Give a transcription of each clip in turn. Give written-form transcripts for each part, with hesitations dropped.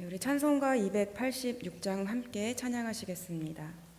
우리 찬송가 286장 함께 찬양하시겠습니다.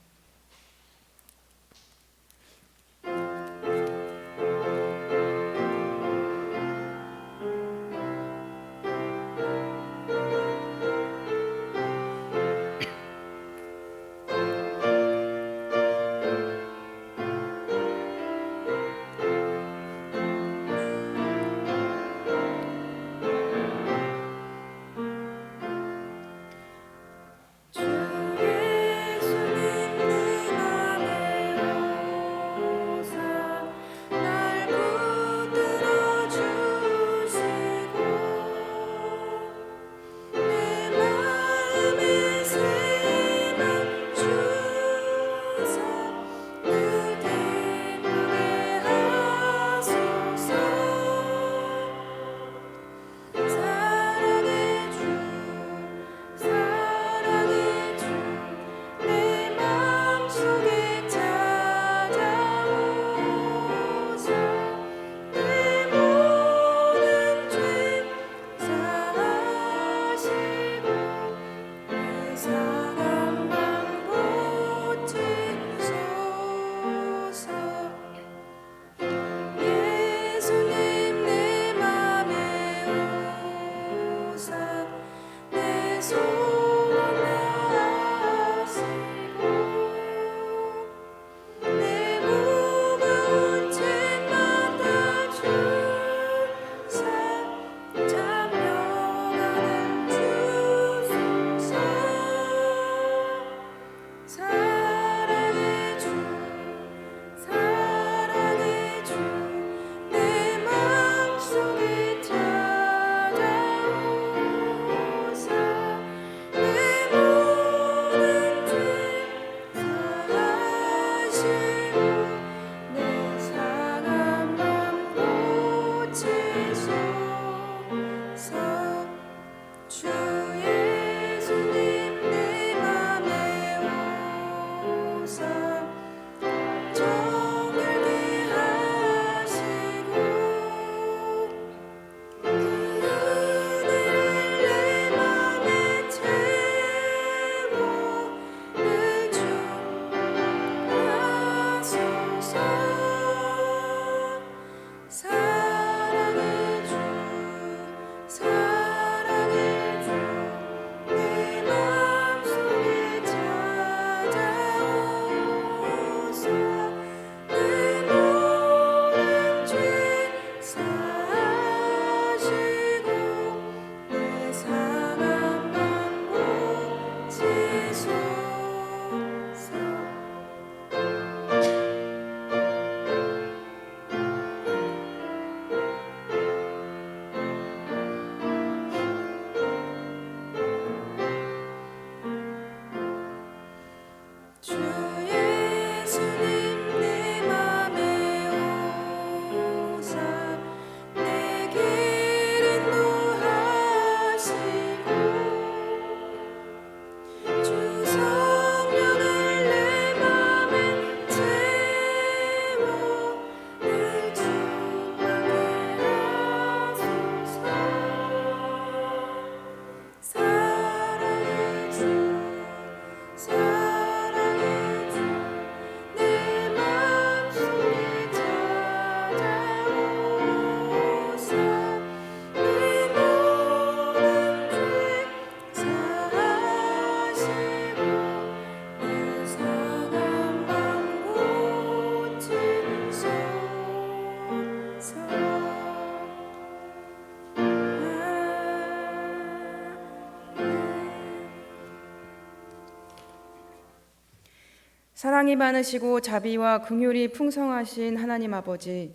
사랑이 많으시고 자비와 긍휼이 풍성하신 하나님 아버지,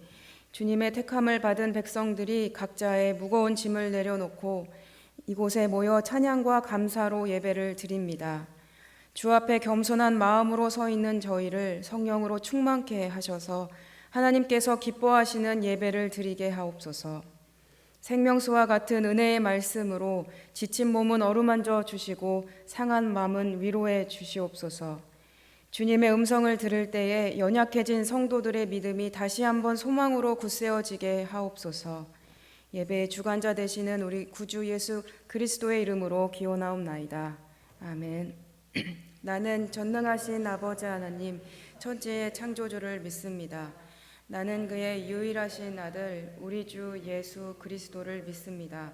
주님의 택함을 받은 백성들이 각자의 무거운 짐을 내려놓고 이곳에 모여 찬양과 감사로 예배를 드립니다. 주 앞에 겸손한 마음으로 서 있는 저희를 성령으로 충만케 하셔서 하나님께서 기뻐하시는 예배를 드리게 하옵소서. 생명수와 같은 은혜의 말씀으로 지친 몸은 어루만져 주시고 상한 마음은 위로해 주시옵소서. 주님의 음성을 들을 때에 연약해진 성도들의 믿음이 다시 한번 소망으로 굳세어지게 하옵소서. 예배의 주관자 되시는 우리 구주 예수 그리스도의 이름으로 기원하옵나이다. 아멘. 나는 전능하신 아버지 하나님 천지의 창조주를 믿습니다. 나는 그의 유일하신 아들 우리 주 예수 그리스도를 믿습니다.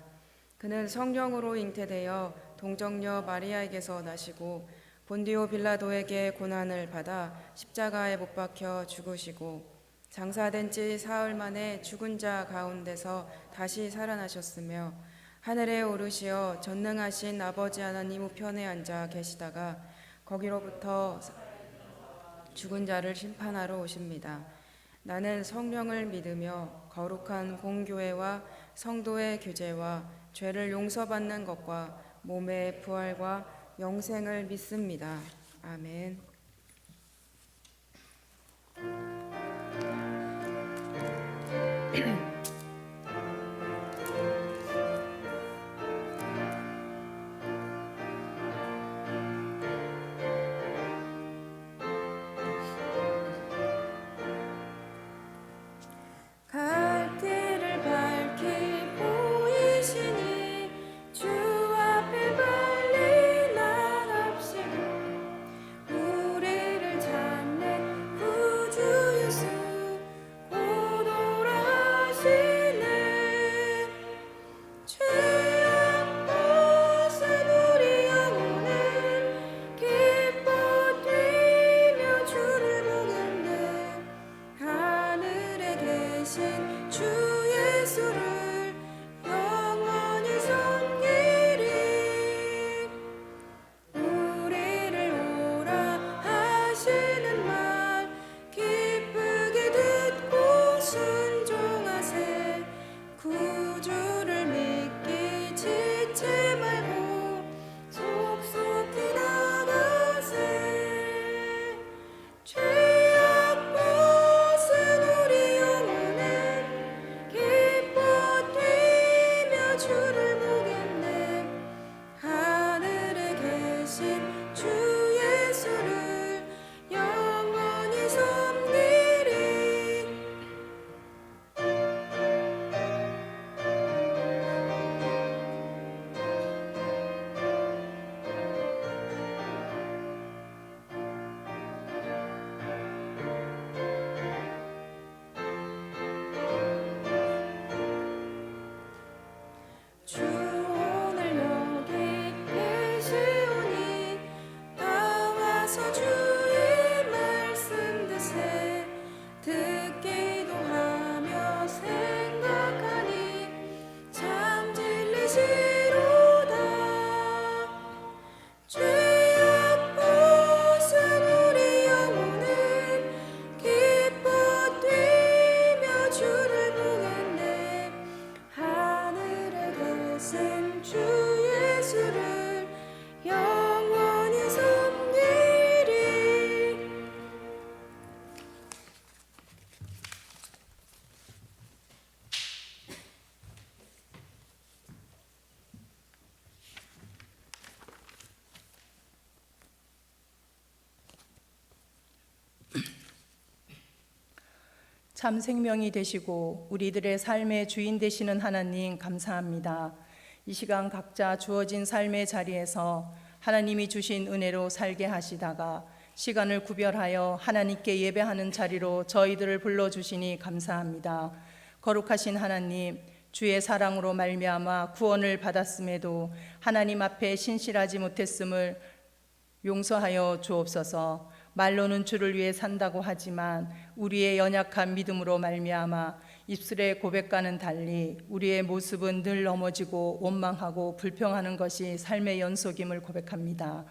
그는 성령으로 잉태되어 동정녀 마리아에게서 나시고 본디오 빌라도에게 고난을 받아 십자가에 못 박혀 죽으시고 장사된 지 사흘 만에 죽은 자 가운데서 다시 살아나셨으며 하늘에 오르시어 전능하신 아버지 하나님 우편에 앉아 계시다가 거기로부터 죽은 자를 심판하러 오십니다. 나는 성령을 믿으며 거룩한 공교회와 성도의 교제와 죄를 용서받는 것과 몸의 부활과 영생을 믿습니다. 아멘. 참 생명이 되시고 우리들의 삶의 주인 되시는 하나님 감사합니다. 이 시간 각자 주어진 삶의 자리에서 하나님이 주신 은혜로 살게 하시다가 시간을 구별하여 하나님께 예배하는 자리로 저희들을 불러주시니 감사합니다. 거룩하신 하나님, 주의 사랑으로 말미암아 구원을 받았음에도 하나님 앞에 신실하지 못했음을 용서하여 주옵소서. 말로는 주를 위해 산다고 하지만 우리의 연약한 믿음으로 말미암아 입술의 고백과는 달리 우리의 모습은 늘 넘어지고 원망하고 불평하는 것이 삶의 연속임을 고백합니다.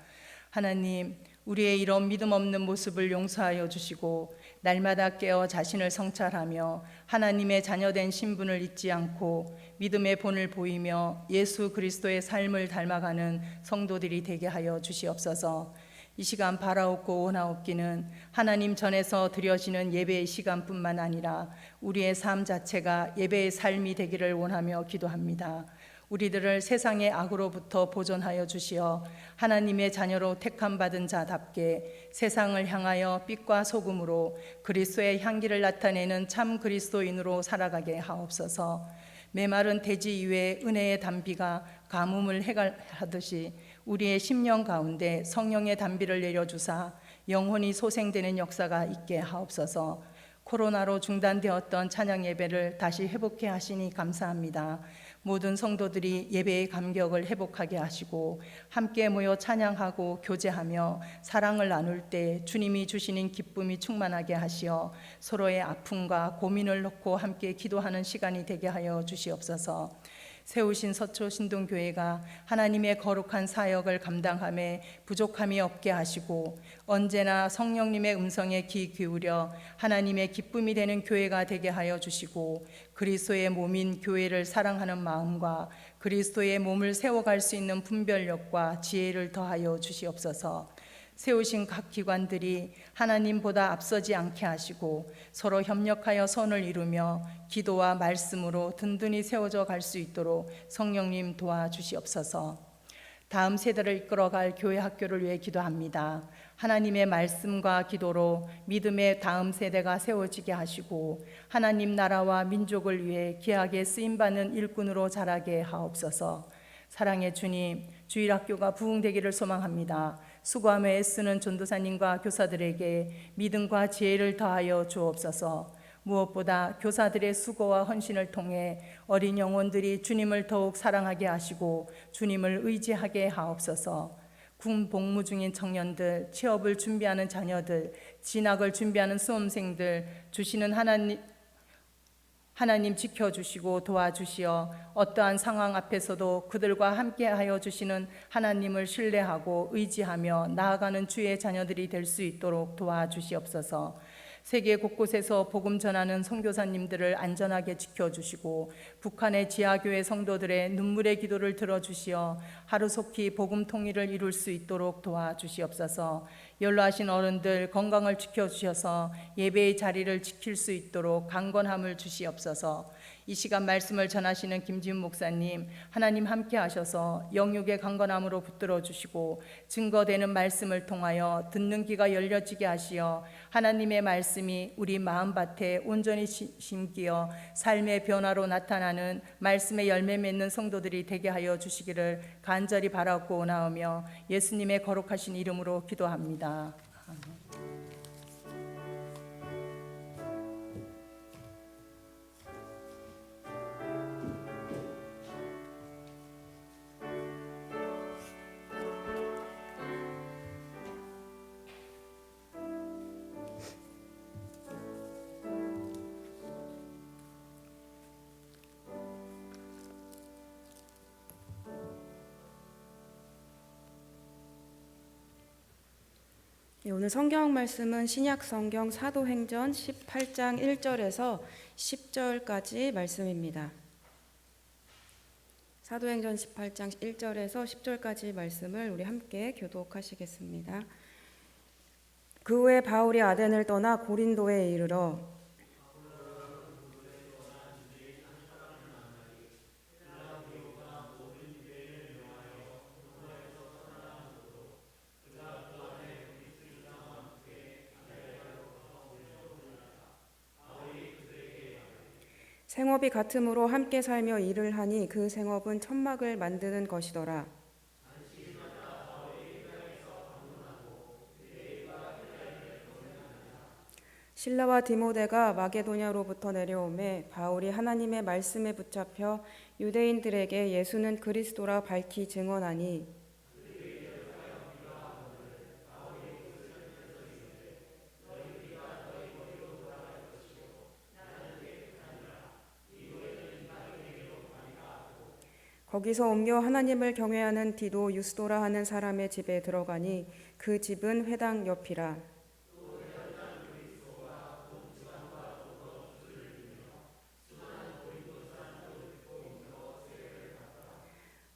하나님, 우리의 이런 믿음 없는 모습을 용서하여 주시고 날마다 깨어 자신을 성찰하며 하나님의 자녀된 신분을 잊지 않고 믿음의 본을 보이며 예수 그리스도의 삶을 닮아가는 성도들이 되게 하여 주시옵소서. 이 시간 바라옵고 원하옵기는 하나님 전에서 드려지는 예배의 시간뿐만 아니라 우리의 삶 자체가 예배의 삶이 되기를 원하며 기도합니다. 우리들을 세상의 악으로부터 보존하여 주시어 하나님의 자녀로 택함받은 자답게 세상을 향하여 빛과 소금으로 그리스도의 향기를 나타내는 참 그리스도인으로 살아가게 하옵소서. 메마른 대지 위에 은혜의 단비가 가뭄을 해결하듯이 우리의 심령 가운데 성령의 단비를 내려주사 영혼이 소생되는 역사가 있게 하옵소서. 코로나로 중단되었던 찬양 예배를 다시 회복해 하시니 감사합니다. 모든 성도들이 예배의 감격을 회복하게 하시고 함께 모여 찬양하고 교제하며 사랑을 나눌 때 주님이 주시는 기쁨이 충만하게 하시어 서로의 아픔과 고민을 놓고 함께 기도하는 시간이 되게 하여 주시옵소서. 세우신 서초 신동교회가 하나님의 거룩한 사역을 감당함에 부족함이 없게 하시고 언제나 성령님의 음성에 귀 기울여 하나님의 기쁨이 되는 교회가 되게 하여 주시고 그리스도의 몸인 교회를 사랑하는 마음과 그리스도의 몸을 세워갈 수 있는 분별력과 지혜를 더하여 주시옵소서. 세우신 각 기관들이 하나님보다 앞서지 않게 하시고 서로 협력하여 선을 이루며 기도와 말씀으로 든든히 세워져 갈 수 있도록 성령님 도와주시옵소서. 다음 세대를 이끌어갈 교회 학교를 위해 기도합니다. 하나님의 말씀과 기도로 믿음의 다음 세대가 세워지게 하시고 하나님 나라와 민족을 위해 귀하게 쓰임받는 일꾼으로 자라게 하옵소서. 사랑의 주님, 주일학교가 부흥되기를 소망합니다. 수고하며 애쓰는 전도사님과 교사들에게 믿음과 지혜를 더하여 주옵소서. 무엇보다 교사들의 수고와 헌신을 통해 어린 영혼들이 주님을 더욱 사랑하게 하시고 주님을 의지하게 하옵소서. 군 복무 중인 청년들, 취업을 준비하는 자녀들, 진학을 준비하는 수험생들 주시는 하나님 지켜주시고 도와주시어 어떠한 상황 앞에서도 그들과 함께하여 주시는 하나님을 신뢰하고 의지하며 나아가는 주의 자녀들이 될 수 있도록 도와주시옵소서. 세계 곳곳에서 복음 전하는 선교사님들을 안전하게 지켜주시고 북한의 지하교회 성도들의 눈물의 기도를 들어주시어 하루속히 복음 통일을 이룰 수 있도록 도와주시옵소서. 연로하신 어른들 건강을 지켜주셔서 예배의 자리를 지킬 수 있도록 강건함을 주시옵소서. 이 시간 말씀을 전하시는 김지훈 목사님, 하나님 함께 하셔서 영육의 강건함으로 붙들어 주시고 증거되는 말씀을 통하여 듣는 귀가 열려지게 하시어 하나님의 말씀이 우리 마음밭에 온전히 심기어 삶의 변화로 나타나는 말씀의 열매 맺는 성도들이 되게 하여 주시기를 간절히 바라고 나오며 예수님의 거룩하신 이름으로 기도합니다. 아멘. 네, 오늘 성경 말씀은 신약 성경 사도행전 18장 1절에서 10절까지 말씀입니다. 사도행전 18장 1절에서 10절까지 말씀을 우리 함께 교독하시겠습니다. 그 후에 바울이 아덴을 떠나 고린도에 이르러 생업이 같음으로 함께 살며 일을 하니 그 생업은 천막을 만드는 것이더라. 실라와 디모데가 마게도냐로부터 내려오매 바울이 하나님의 말씀에 붙잡혀 유대인들에게 예수는 그리스도라 밝히 증언하니 거기서 옮겨 하나님을 경외하는 디도 유스도라 하는 사람의 집에 들어가니 그 집은 회당 옆이라.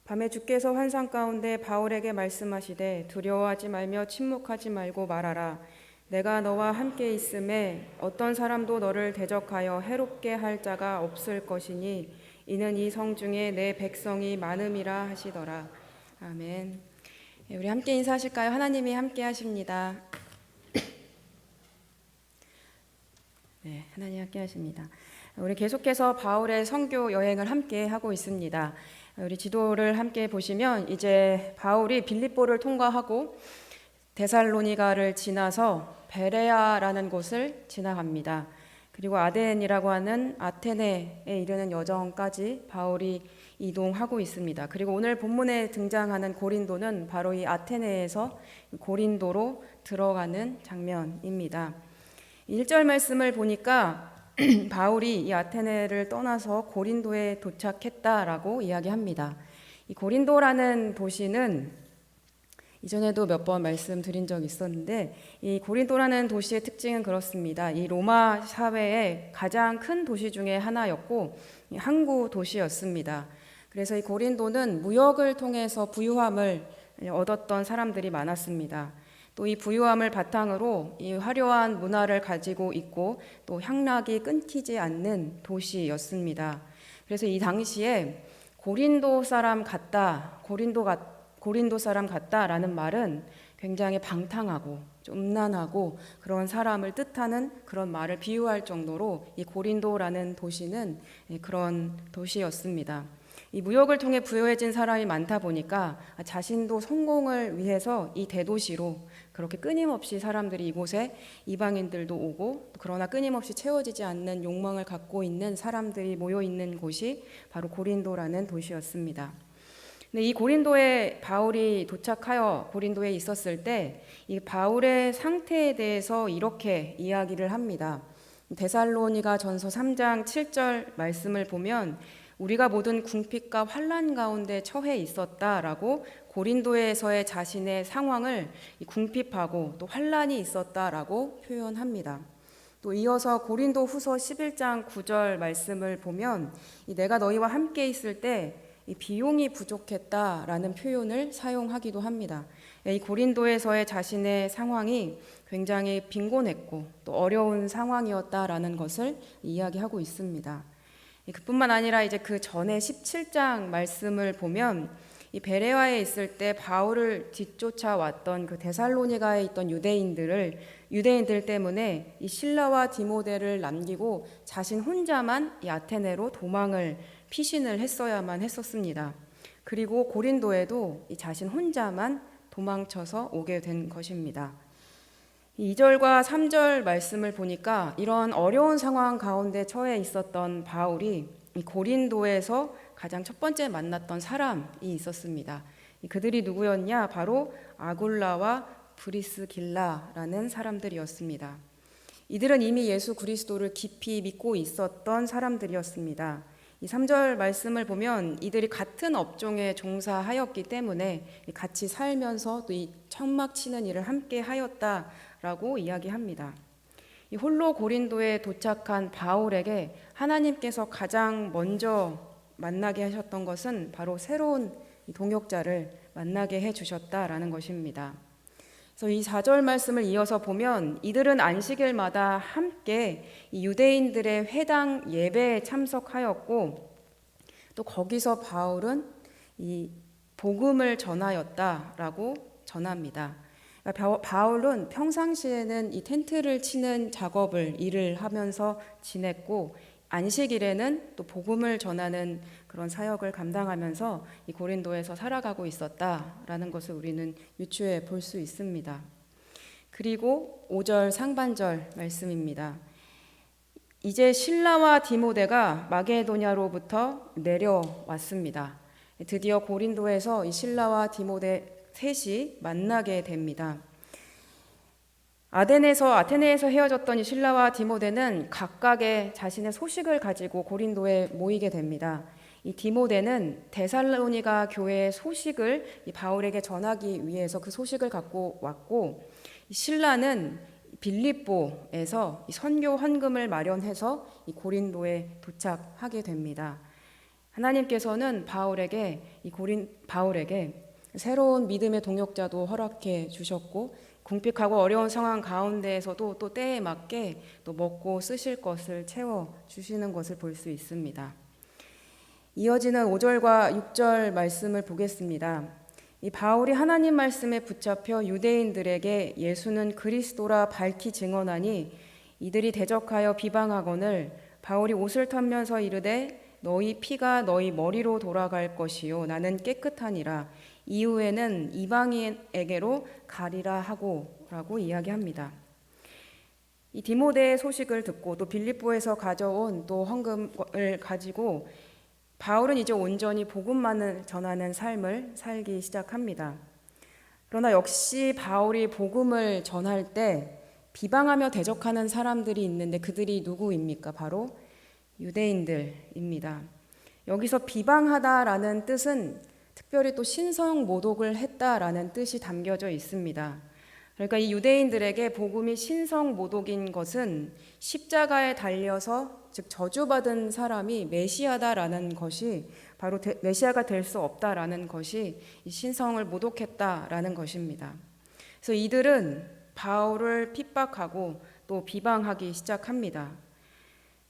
밤에 주께서 환상 가운데 바울에게 말씀하시되 두려워하지 말며 침묵하지 말고 말하라. 내가 너와 함께 있음에 어떤 사람도 너를 대적하여 해롭게 할 자가 없을 것이니 이는 이 성 중에 내 백성이 많음이라 하시더라. 아멘. 우리 함께 인사하실까요? 하나님이 함께 하십니다. 네, 하나님 함께 하십니다. 우리 계속해서 바울의 선교 여행을 함께 하고 있습니다. 우리 지도를 함께 보시면 이제 바울이 빌립보를 통과하고 데살로니가를 지나서 베레아라는 곳을 지나갑니다. 그리고 아덴이라고 하는 아테네에 이르는 여정까지 바울이 이동하고 있습니다. 그리고 오늘 본문에 등장하는 고린도는 바로 이 아테네에서 고린도로 들어가는 장면입니다. 1절 말씀을 보니까 바울이 이 아테네를 떠나서 고린도에 도착했다라고 이야기합니다. 이 고린도라는 도시는 이전에도 몇 번 말씀드린 적이 있었는데, 이 고린도라는 도시의 특징은 그렇습니다. 이 로마 사회의 가장 큰 도시 중에 하나였고 항구 도시였습니다. 그래서 이 고린도는 무역을 통해서 부유함을 얻었던 사람들이 많았습니다. 또 이 부유함을 바탕으로 이 화려한 문화를 가지고 있고 또 향락이 끊기지 않는 도시였습니다. 그래서 이 당시에 고린도 사람 같다, 고린도 사람 같다라는 말은 굉장히 방탕하고 좀 음란하고 그런 사람을 뜻하는 그런 말을 비유할 정도로 이 고린도라는 도시는 그런 도시였습니다. 이 무역을 통해 부유해진 사람이 많다 보니까 자신도 성공을 위해서 이 대도시로 그렇게 끊임없이 사람들이 이곳에 이방인들도 오고 그러나 끊임없이 채워지지 않는 욕망을 갖고 있는 사람들이 모여 있는 곳이 바로 고린도라는 도시였습니다. 근데 이 고린도에 바울이 도착하여 고린도에 있었을 때 이 바울의 상태에 대해서 이렇게 이야기를 합니다. 데살로니가 전서 3장 7절 말씀을 보면 우리가 모든 궁핍과 환난 가운데 처해 있었다라고 고린도에서의 자신의 상황을 궁핍하고 또 환난이 있었다라고 표현합니다. 또 이어서 고린도 후서 11장 9절 말씀을 보면 내가 너희와 함께 있을 때 이 비용이 부족했다라는 표현을 사용하기도 합니다. 이 고린도에서의 자신의 상황이 굉장히 빈곤했고 또 어려운 상황이었다라는 것을 이야기하고 있습니다. 그뿐만 아니라 이제 그 전에 17장 말씀을 보면 이 베레아에 있을 때 바울을 뒤쫓아왔던 그 데살로니가에 있던 유대인들 때문에 이 실라와 디모데를 남기고 자신 혼자만 이 아테네로 도망을 피신을 했어야만 했었습니다. 그리고 고린도에도 이 자신 혼자만 도망쳐서 오게 된 것입니다. 2절과 3절 말씀을 보니까 이런 어려운 상황 가운데 처해 있었던 바울이 이 고린도에서 가장 첫 번째 만났던 사람이 있었습니다. 그들이 누구였냐? 바로 아굴라와 브리스길라라는 사람들이었습니다. 이들은 이미 예수 그리스도를 깊이 믿고 있었던 사람들이었습니다. 이 3절 말씀을 보면 이들이 같은 업종에 종사하였기 때문에 같이 살면서 또 이 천막 치는 일을 함께 하였다라고 이야기합니다. 이 홀로 고린도에 도착한 바울에게 하나님께서 가장 먼저 만나게 하셨던 것은 바로 새로운 동역자를 만나게 해주셨다라는 것입니다. 그래서 이 4절 말씀을 이어서 보면 이들은 안식일마다 함께 이 유대인들의 회당 예배에 참석하였고 또 거기서 바울은 이 복음을 전하였다라고 전합니다. 그러니까 바울은 평상시에는 이 텐트를 치는 일을 하면서 지냈고 안식일에는 또 복음을 전하는 그런 사역을 감당하면서 이 고린도에서 살아가고 있었다라는 것을 우리는 유추해 볼 수 있습니다. 그리고 5절 상반절 말씀입니다. 이제 실라와 디모데가 마게도냐로부터 내려왔습니다. 드디어 고린도에서 이 실라와 디모데 셋이 만나게 됩니다. 아테네에서 헤어졌던 이 실라와 디모데는 각각의 자신의 소식을 가지고 고린도에 모이게 됩니다. 이 디모데는 데살로니가 교회의 소식을 이 바울에게 전하기 위해서 그 소식을 갖고 왔고, 이 실라는 빌립보에서 이 선교 헌금을 마련해서 이 고린도에 도착하게 됩니다. 하나님께서는 바울에게 새로운 믿음의 동역자도 허락해 주셨고 궁핍하고 어려운 상황 가운데에서도 또 때에 맞게 또 먹고 쓰실 것을 채워 주시는 것을 볼 수 있습니다. 이어지는 5절과 6절 말씀을 보겠습니다. 이 바울이 하나님 말씀에 붙잡혀 유대인들에게 예수는 그리스도라 밝히 증언하니 이들이 대적하여 비방하거늘 바울이 옷을 털면서 이르되 너희 피가 너희 머리로 돌아갈 것이요 나는 깨끗하니라. 이후에는 이방인에게로 가리라 하고라고 이야기합니다. 이 디모데의 소식을 듣고 또 빌립보에서 가져온 또 헌금을 가지고 바울은 이제 온전히 복음만을 전하는 삶을 살기 시작합니다. 그러나 역시 바울이 복음을 전할 때 비방하며 대적하는 사람들이 있는데 그들이 누구입니까? 바로 유대인들입니다. 여기서 비방하다라는 뜻은 특별히 또 신성 모독을 했다라는 뜻이 담겨져 있습니다. 그러니까 이 유대인들에게 복음이 신성 모독인 것은 십자가에 달려서 즉 저주받은 사람이 메시아다라는 것이 바로 메시아가 될 수 없다라는 것이 이 신성을 모독했다라는 것입니다. 그래서 이들은 바울을 핍박하고 또 비방하기 시작합니다.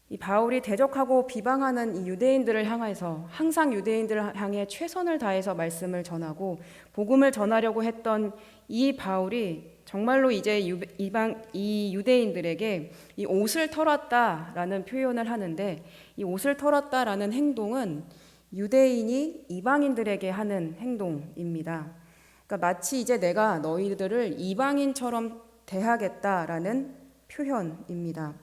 이 바울이 대적하고 비방하는 이 유대인들을 향해서 항상 유대인들을 향해 최선을 다해서 말씀을 전하고 복음을 전하려고 했던 이 바울이 정말로 이제 이 유대인들에게 이 옷을 털었다라는 표현을 하는데 이 옷을 털었다라는 행동은 유대인이 이방인들에게 하는 행동입니다. 그러니까 마치 이제 내가 너희들을 이방인처럼 대하겠다라는 표현입니다.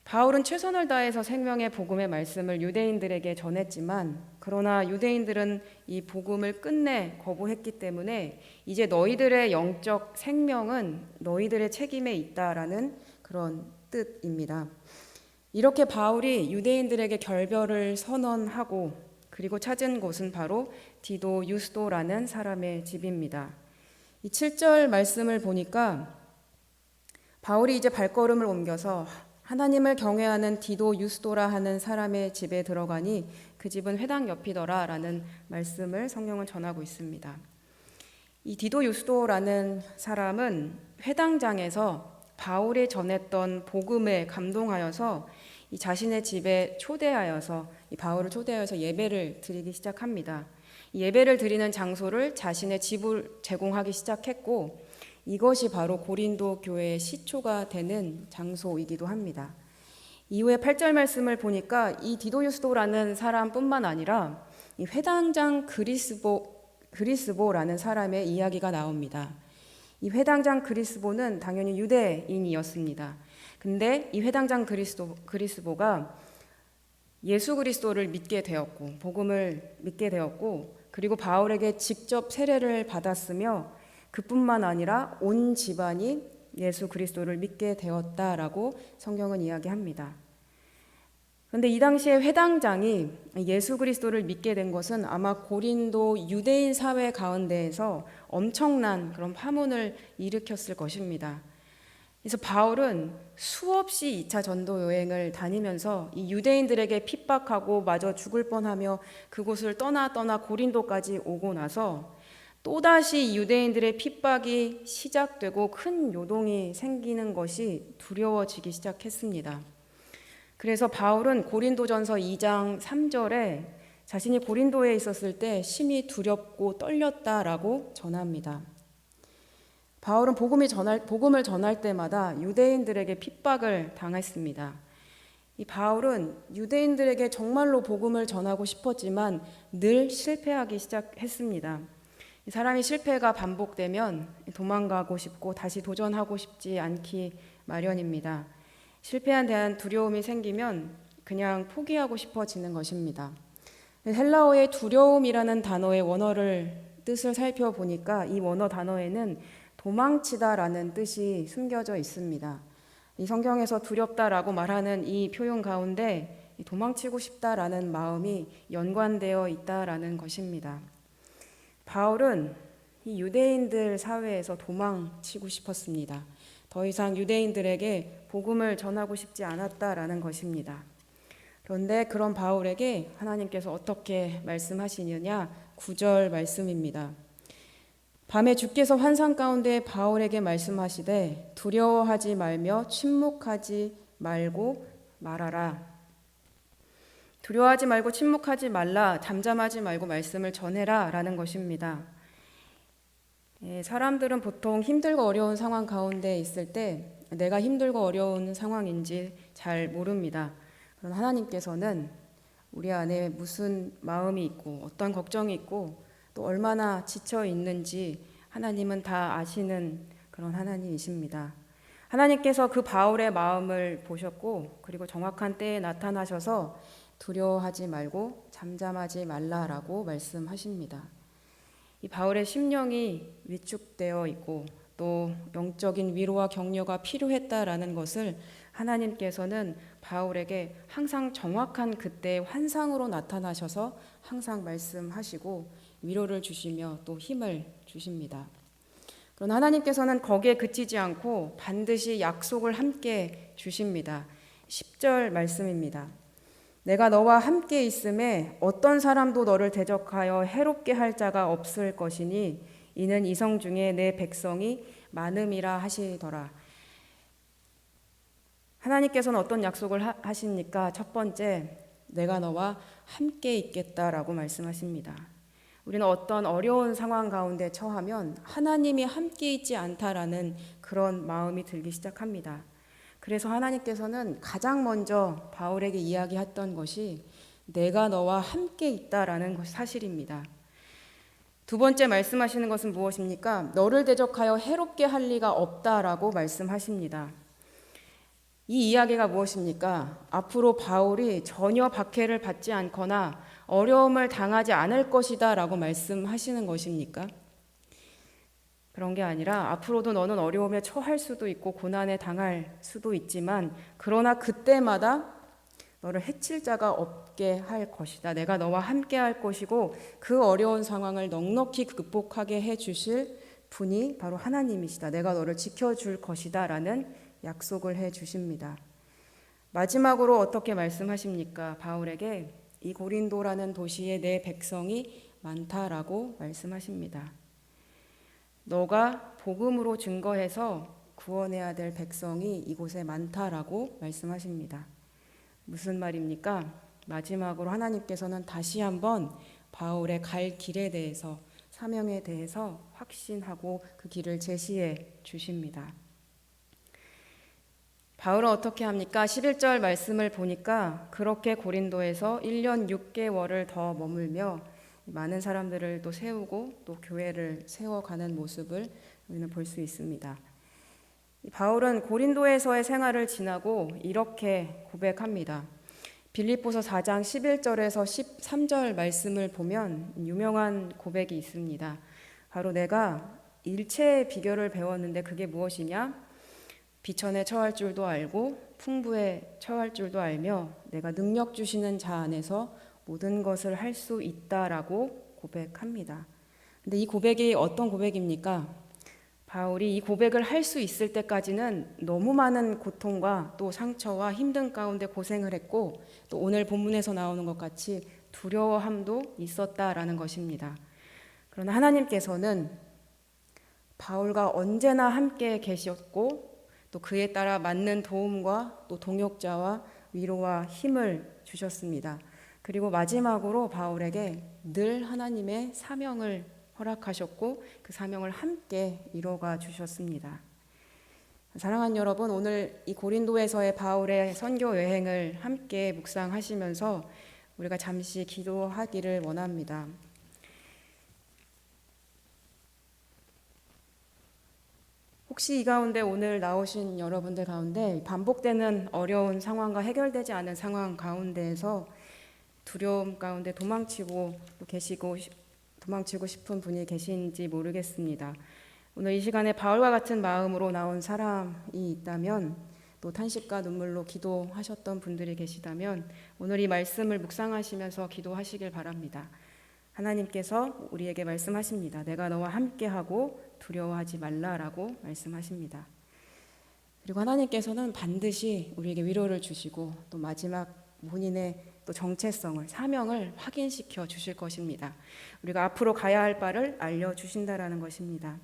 바울은 최선을 다해서 생명의 복음의 말씀을 유대인들에게 전했지만 그러나 유대인들은 이 복음을 끝내 거부했기 때문에 이제 너희들의 영적 생명은 너희들의 책임에 있다라는 그런 뜻입니다. 이렇게 바울이 유대인들에게 결별을 선언하고 그리고 찾은 곳은 바로 디도 유스도라는 사람의 집입니다. 이 7절 말씀을 보니까 바울이 이제 발걸음을 옮겨서 하나님을 경외하는 디도 유스도라 하는 사람의 집에 들어가니 그 집은 회당 옆이더라 라는 말씀을 성경은 전하고 있습니다. 이 디도 유스도라는 사람은 회당장에서 바울이 전했던 복음에 감동하여서 이 자신의 집에 초대하여서 이 바울을 초대하여서 예배를 드리기 시작합니다. 이 예배를 드리는 장소를 자신의 집을 제공하기 시작했고 이것이 바로 고린도 교회의 시초가 되는 장소이기도 합니다. 이후에 8절 말씀을 보니까 이 디도유스도라는 사람뿐만 아니라 이 회당장 그리스보라는 사람의 이야기가 나옵니다. 이 회당장 그리스보는 당연히 유대인이었습니다. 근데 이 회당장 그리스보가 예수 그리스도를 믿게 되었고 복음을 믿게 되었고 그리고 바울에게 직접 세례를 받았으며 그뿐만 아니라 온 집안이 예수 그리스도를 믿게 되었다라고 성경은 이야기합니다. 그런데 이 당시에 회당장이 예수 그리스도를 믿게 된 것은 아마 고린도 유대인 사회 가운데에서 엄청난 그런 파문을 일으켰을 것입니다. 그래서 바울은 수없이 2차 전도 여행을 다니면서 이 유대인들에게 핍박하고 마저 죽을 뻔하며 그곳을 떠나 고린도까지 오고 나서 또다시 유대인들의 핍박이 시작되고 큰 요동이 생기는 것이 두려워지기 시작했습니다. 그래서 바울은 고린도전서 2장 3절에 자신이 고린도에 있었을 때 심히 두렵고 떨렸다라고 전합니다. 바울은 복음을 전할 때마다 유대인들에게 핍박을 당했습니다. 이 바울은 유대인들에게 정말로 복음을 전하고 싶었지만 늘 실패하기 시작했습니다. 사람이 실패가 반복되면 도망가고 싶고 다시 도전하고 싶지 않기 마련입니다. 실패에 대한 두려움이 생기면 그냥 포기하고 싶어지는 것입니다. 헬라어의 두려움이라는 단어의 원어를 뜻을 살펴보니까 이 원어 단어에는 도망치다라는 뜻이 숨겨져 있습니다. 이 성경에서 두렵다라고 말하는 이 표현 가운데 도망치고 싶다라는 마음이 연관되어 있다라는 것입니다. 바울은 이 유대인들 사회에서 도망치고 싶었습니다. 더 이상 유대인들에게 복음을 전하고 싶지 않았다라는 것입니다. 그런데 그런 바울에게 하나님께서 어떻게 말씀하시느냐? 9절 말씀입니다. 밤에 주께서 환상 가운데 바울에게 말씀하시되 두려워하지 말며 침묵하지 말고 말하라. 두려워하지 말고 침묵하지 말라, 잠잠하지 말고 말씀을 전해라 라는 것입니다. 사람들은 보통 힘들고 어려운 상황 가운데 있을 때 내가 힘들고 어려운 상황인지 잘 모릅니다. 그러나 하나님께서는 우리 안에 무슨 마음이 있고 어떤 걱정이 있고 또 얼마나 지쳐 있는지 하나님은 다 아시는 그런 하나님이십니다. 하나님께서 그 바울의 마음을 보셨고 그리고 정확한 때에 나타나셔서 두려워하지 말고 잠잠하지 말라라고 말씀하십니다. 이 바울의 심령이 위축되어 있고 또 영적인 위로와 격려가 필요했다라는 것을 하나님께서는 바울에게 항상 정확한 그때의 환상으로 나타나셔서 항상 말씀하시고 위로를 주시며 또 힘을 주십니다. 그러나 하나님께서는 거기에 그치지 않고 반드시 약속을 함께 주십니다. 10절 말씀입니다. 내가 너와 함께 있음에 어떤 사람도 너를 대적하여 해롭게 할 자가 없을 것이니 이는 이성 중에 내 백성이 많음이라 하시더라. 하나님께서는 어떤 약속을 하십니까? 첫 번째, 내가 너와 함께 있겠다라고 말씀하십니다. 우리는 어떤 어려운 상황 가운데 처하면 하나님이 함께 있지 않다라는 그런 마음이 들기 시작합니다. 그래서 하나님께서는 가장 먼저 바울에게 이야기했던 것이 내가 너와 함께 있다라는 것이 사실입니다. 두 번째 말씀하시는 것은 무엇입니까? 너를 대적하여 해롭게 할 리가 없다라고 말씀하십니다. 이 이야기가 무엇입니까? 앞으로 바울이 전혀 박해를 받지 않거나 어려움을 당하지 않을 것이다 라고 말씀하시는 것입니까? 그런 게 아니라 앞으로도 너는 어려움에 처할 수도 있고 고난에 당할 수도 있지만 그러나 그때마다 너를 해칠 자가 없게 할 것이다. 내가 너와 함께 할 것이고 그 어려운 상황을 넉넉히 극복하게 해 주실 분이 바로 하나님이시다. 내가 너를 지켜줄 것이다 라는 약속을 해 주십니다. 마지막으로 어떻게 말씀하십니까? 바울에게 이 고린도라는 도시에 내 백성이 많다라고 말씀하십니다. 너가 복음으로 증거해서 구원해야 될 백성이 이곳에 많다라고 말씀하십니다. 무슨 말입니까? 마지막으로 하나님께서는 다시 한번 바울의 갈 길에 대해서 사명에 대해서 확신하고 그 길을 제시해 주십니다. 바울은 어떻게 합니까? 11절 말씀을 보니까 그렇게 고린도에서 1년 6개월을 더 머물며 많은 사람들을 또 세우고 또 교회를 세워가는 모습을 우리는 볼 수 있습니다. 바울은 고린도에서의 생활을 지나고 이렇게 고백합니다. 빌립보서 4장 11절에서 13절 말씀을 보면 유명한 고백이 있습니다. 바로 내가 일체의 비결을 배웠는데 그게 무엇이냐? 비천에 처할 줄도 알고 풍부에 처할 줄도 알며 내가 능력 주시는 자 안에서 모든 것을 할 수 있다라고 고백합니다. 근데 이 고백이 어떤 고백입니까? 바울이 이 고백을 할 수 있을 때까지는 너무 많은 고통과 또 상처와 힘든 가운데 고생을 했고 또 오늘 본문에서 나오는 것 같이 두려워함도 있었다라는 것입니다. 그러나 하나님께서는 바울과 언제나 함께 계셨고 또 그에 따라 맞는 도움과 또 동역자와 위로와 힘을 주셨습니다. 그리고 마지막으로 바울에게 늘 하나님의 사명을 허락하셨고 그 사명을 함께 이뤄가 주셨습니다. 사랑하는 여러분, 오늘 이 고린도에서의 바울의 선교 여행을 함께 묵상하시면서 우리가 잠시 기도하기를 원합니다. 혹시 이 가운데 오늘 나오신 여러분들 가운데 반복되는 어려운 상황과 해결되지 않은 상황 가운데에서 두려움 가운데 도망치고 싶은 분이 계신지 모르겠습니다. 오늘 이 시간에 바울과 같은 마음으로 나온 사람이 있다면 또 탄식과 눈물로 기도하셨던 분들이 계시다면 오늘 이 말씀을 묵상하시면서 기도하시길 바랍니다. 하나님께서 우리에게 말씀하십니다. 내가 너와 함께하고 두려워하지 말라라고 말씀하십니다. 그리고 하나님께서는 반드시 우리에게 위로를 주시고 또 마지막 본인의 또 정체성을, 사명을 확인시켜 주실 것입니다. 우리가 앞으로 가야 할 바를 알려주신다라는 것입니다.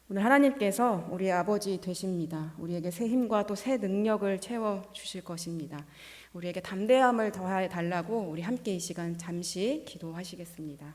오늘 하나님께서 우리의 아버지 되십니다. 우리에게 새 힘과 또 새 능력을 채워주실 것입니다. 우리에게 담대함을 더해 달라고 우리 함께 이 시간 잠시 기도하시겠습니다.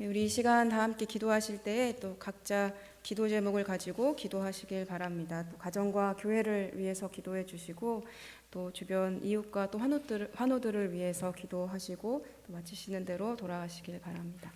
우리 이 시간 다 함께 기도하실 때에 또 각자 기도 제목을 가지고 기도하시길 바랍니다. 또 가정과 교회를 위해서 기도해 주시고 또 주변 이웃과 또 환우들을 위해서 기도하시고 또 마치시는 대로 돌아가시길 바랍니다.